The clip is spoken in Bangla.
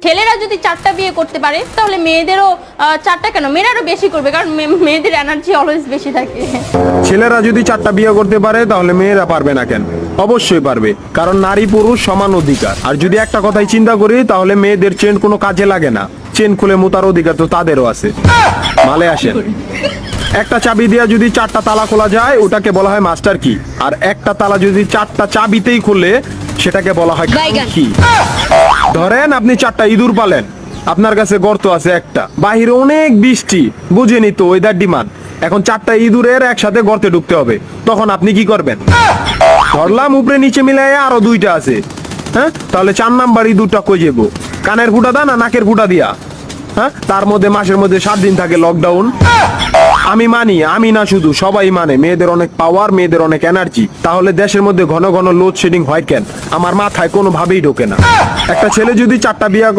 ছেলেরা যদি 4টা বিয়ে করতে পারে তাহলে মেয়েদেরও 4টা কেন, মেয়েরাও বেশি করবে, কারণ মেয়েদের এনার্জি অলওয়েজ বেশি থাকে। ছেলেরা যদি 4টা বিয়ে করতে পারে তাহলে মেয়েরা পারবে না কেন? অবশ্যই পারবে, কারণ নারী পুরুষ সমান অধিকার। আর যদি একটা কথাই চিন্তা করি তাহলে মেয়েদের চেন কোনো কাজে লাগে না, চেন খুলে মুতার অধিকার তো তাদেরও আছে। মালে আসেন, একটা চাবি দিয়ে যদি 4টা তালা খোলা যায় ওটাকে বলা হয় মাস্টার কি, আর একটা তালা যদি 4টা চাবিতেই খুলে সেটাকে বলা হয় কি। ধরেন আপনি 4টা ইঁদুর পালেন, আপনার কাছে গর্ত আছে একটা, বাহিরে অনেক বৃষ্টি, বুঝেনি তো ওয়েদার ডিমান্ড, এখন 4টা ইঁদুরের একসাথে গর্তে ঢুকতে হবে, তখন আপনি কি করবেন? ধরলাম উপরে নিচে মিলাই আরো 2টা আছে, হ্যাঁ, তাহলে 4 নাম্বার ইঁদুরটা কই যাবো? কানের ফুটা দা না নাকের ফুটা দিয়া? হ্যাঁ, তার মধ্যে মাসের মধ্যে 7 দিন থাকে লকডাউন। আমি মানি, আমি না শুধু সবাই মানে মেয়েদের অনেক পাওয়ার, মেয়েদের অনেক এনার্জি, তাহলে দেশের মধ্যে ঘন ঘন লোডশেডিং হয় কেন? আমার মাথায় কোনোভাবেই ঢোকে না। একটা ছেলে যদি 4টা বিয়ে করে